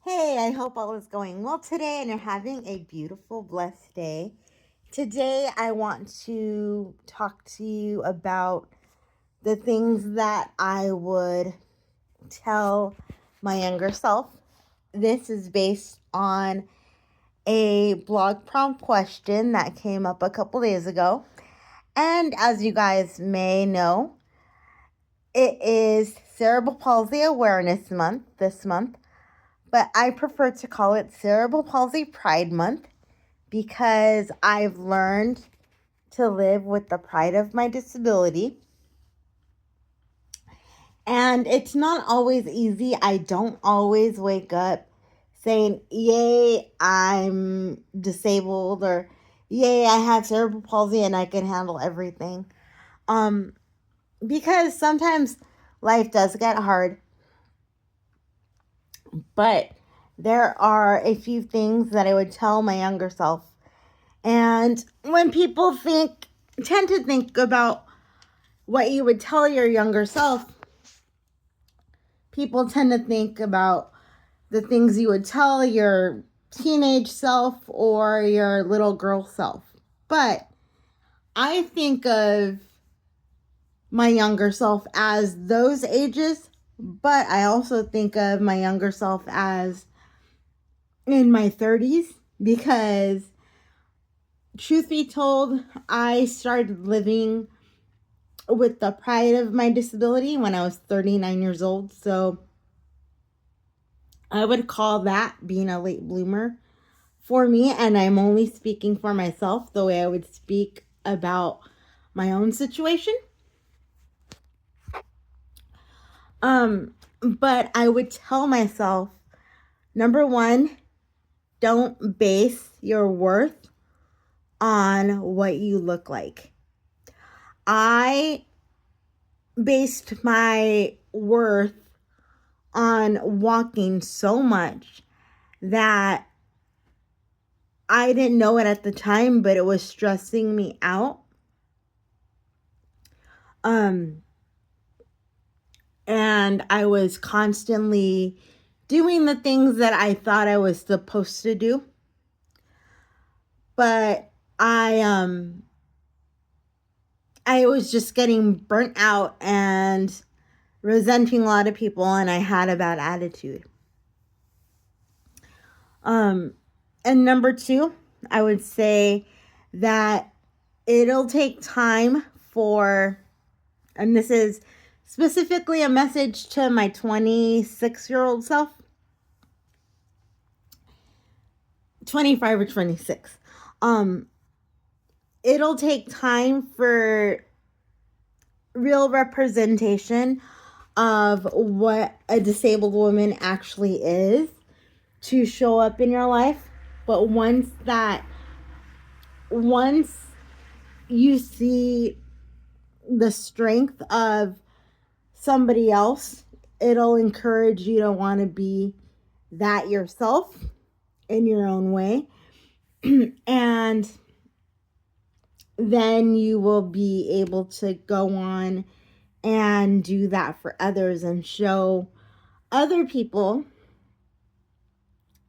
Hey, I hope all is going well today and you're having a beautiful, blessed day. Today, I want to talk to you about the things that I would tell my younger self. This is based on a blog prompt question that came up a couple days ago. And as you guys may know, it is Cerebral Palsy Awareness Month this month, but I prefer to call it Cerebral Palsy Pride Month because I've learned to live with the pride of my disability. And it's not always easy. I don't always wake up saying, yay, I'm disabled, or yay, I have cerebral palsy and I can handle everything. Because sometimes life does get hard. But there are a few things that I would tell my younger self. And when people tend to think about what you would tell your younger self, people tend to think about the things you would tell your teenage self or your little girl self. But I think of my younger self as those ages, but I also think of my younger self as in my 30s because, truth be told, I started living with the pride of my disability when I was 39 years old. So I would call that being a late bloomer for me. And I'm only speaking for myself the way I would speak about my own situation. But I would tell myself, number one, don't base your worth on what you look like. I based my worth on walking so much that I didn't know it at the time, but it was stressing me out. And I was constantly doing the things that I thought I was supposed to do. But I was just getting burnt out and resenting a lot of people, and I had a bad attitude. And number two, I would say that it'll take time and this is specifically a message to my 26-year-old self, 25 or 26. It'll take time for real representation of what a disabled woman actually is to show up in your life. But once you see the strength of somebody else, it'll encourage you to want to be that yourself in your own way. And then you will be able to go on and do that for others and show other people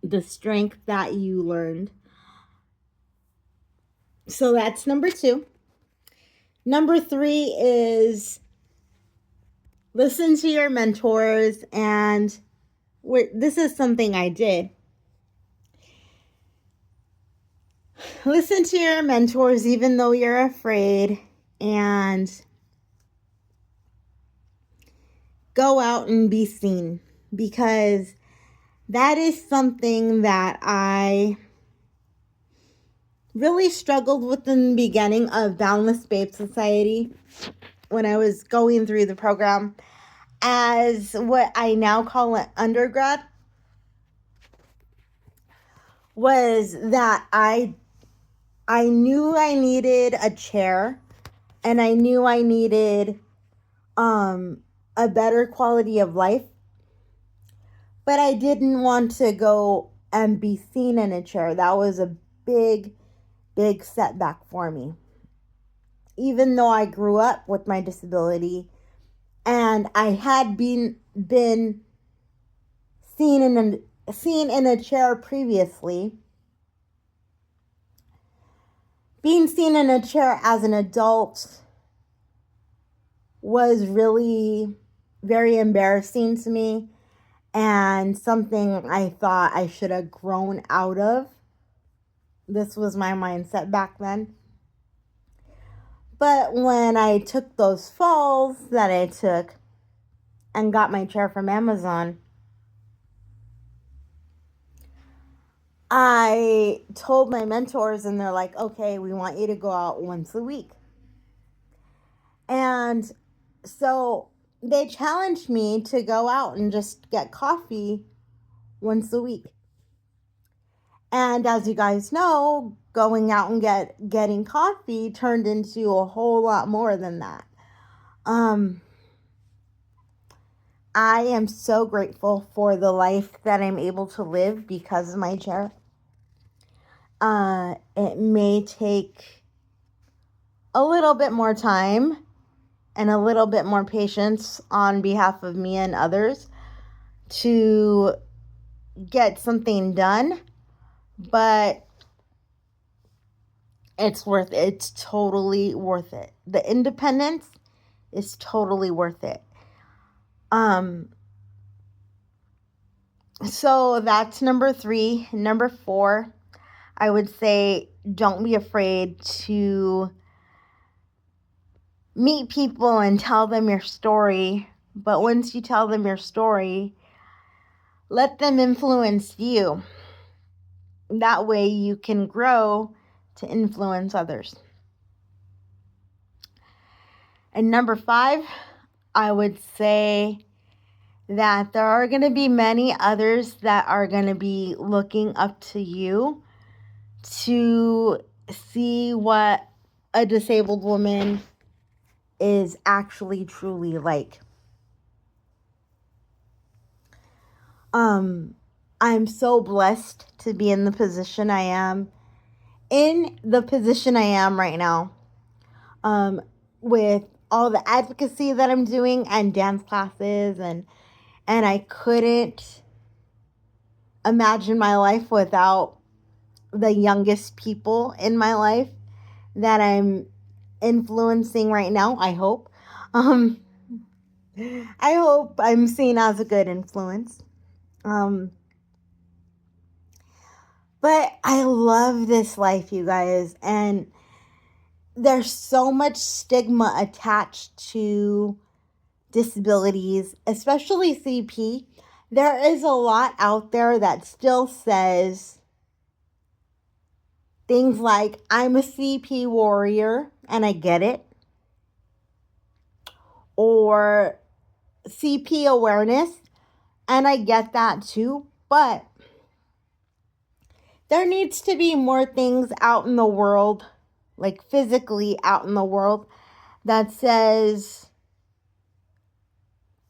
the strength that you learned. So that's number two. Number three is listen to your mentors, and this is something I did. Listen to your mentors even though you're afraid, and go out and be seen, because that is something that I really struggled with in the beginning of Boundless Babe Society when I was going through the program as what I now call an undergrad, was that I knew I needed a chair, and I knew I needed a better quality of life, but I didn't want to go and be seen in a chair. That was a big setback for me. Even though I grew up with my disability and I had been seen seen in a chair previously, being seen in a chair as an adult was really very embarrassing to me and something I thought I should have grown out of. This was my mindset back then. But when I took those falls that I took and got my chair from Amazon, I told my mentors, and they're like, okay, we want you to go out once a week. And so they challenged me to go out and just get coffee once a week. And as you guys know, going out and getting coffee turned into a whole lot more than that. I am so grateful for the life that I'm able to live because of my chair. It may take a little bit more time and a little bit more patience on behalf of me and others to get something done, but it's worth it. It's totally worth it. The independence is totally worth it. So that's number 3. Number 4, I would say don't be afraid to meet people and tell them your story. But once you tell them your story, let them influence you. That way you can grow to influence others. And number 5, I would say that there are going to be many others that are going to be looking up to you to see what a disabled woman is actually truly like. I'm so blessed to be in the position I am right now, with all the advocacy that I'm doing and dance classes, and I couldn't imagine my life without the youngest people in my life that I'm influencing right now. I hope I'm seen as a good influence. But I love this life, you guys, and there's so much stigma attached to disabilities, especially CP. There is a lot out there that still says things like, I'm a CP warrior, and I get it. Or CP awareness, and I get that too. But there needs to be more things out in the world, like physically out in the world, that says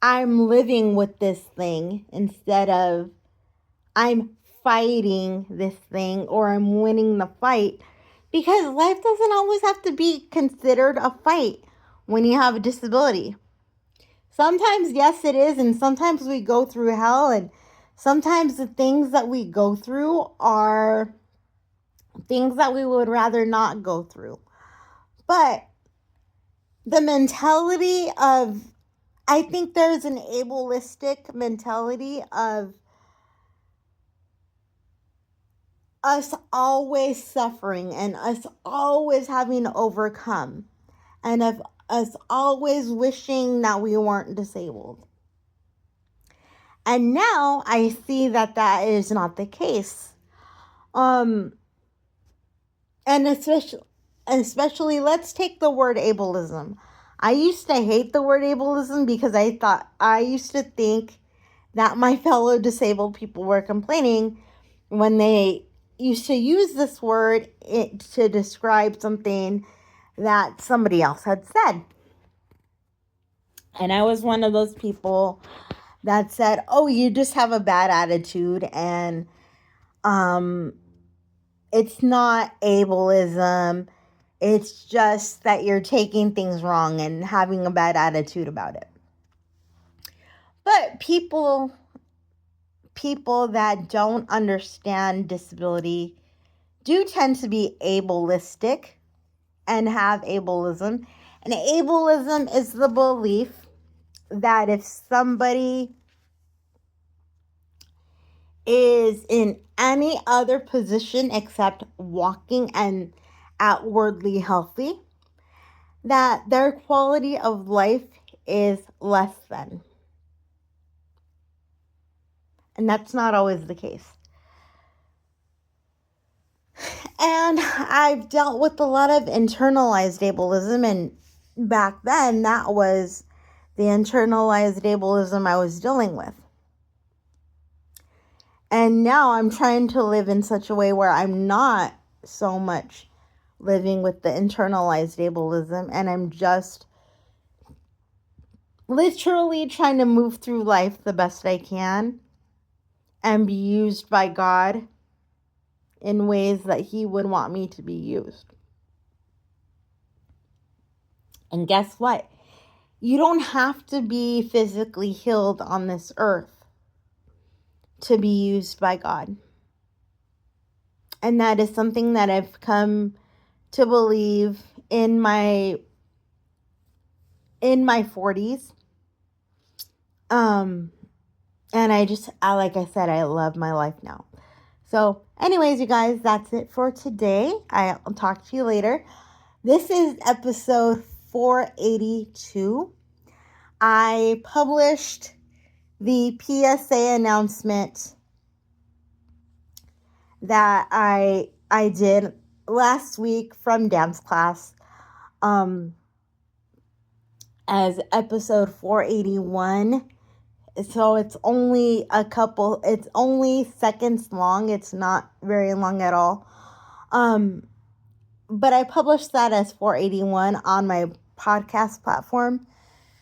I'm living with this thing instead of I'm fighting this thing or I'm winning the fight. Because life doesn't always have to be considered a fight when you have a disability. Sometimes, yes, it is, and sometimes we go through hell, and sometimes the things that we go through are things that we would rather not go through. But the mentality of, I think there's an ableistic mentality of us always suffering and us always having to overcome, and of us always wishing that we weren't disabled. And now I see that that is not the case. And especially let's take the word ableism. I used to hate the word ableism because I used to think that my fellow disabled people were complaining when they used to use this word to describe something that somebody else had said. And I was one of those people that said, oh, you just have a bad attitude, and it's not ableism. It's just that you're taking things wrong and having a bad attitude about it. But people people that don't understand disability do tend to be ableistic and have ableism. And ableism is the belief that if somebody is in any other position except walking and outwardly healthy, that their quality of life is less than. And that's not always the case. And I've dealt with a lot of internalized ableism, and back then that was the internalized ableism I was dealing with. And now I'm trying to live in such a way where I'm not so much living with the internalized ableism, and I'm just literally trying to move through life the best I can and be used by God in ways that He would want me to be used. And guess what? You don't have to be physically healed on this earth to be used by God. And that is something that I've come to believe in my 40s. And like I said, I love my life now. So anyways, you guys, that's it for today. I'll talk to you later. This is episode 482. I published the PSA announcement that I did last week from dance class as episode 481. So it's only seconds long. It's not very long at all. But I published that as 481 on my podcast platform.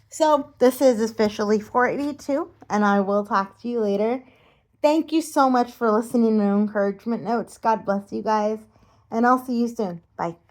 So this is officially 482, and I will talk to you later. Thank you so much for listening to Encouragement Notes. God bless you guys, and I'll see you soon. Bye.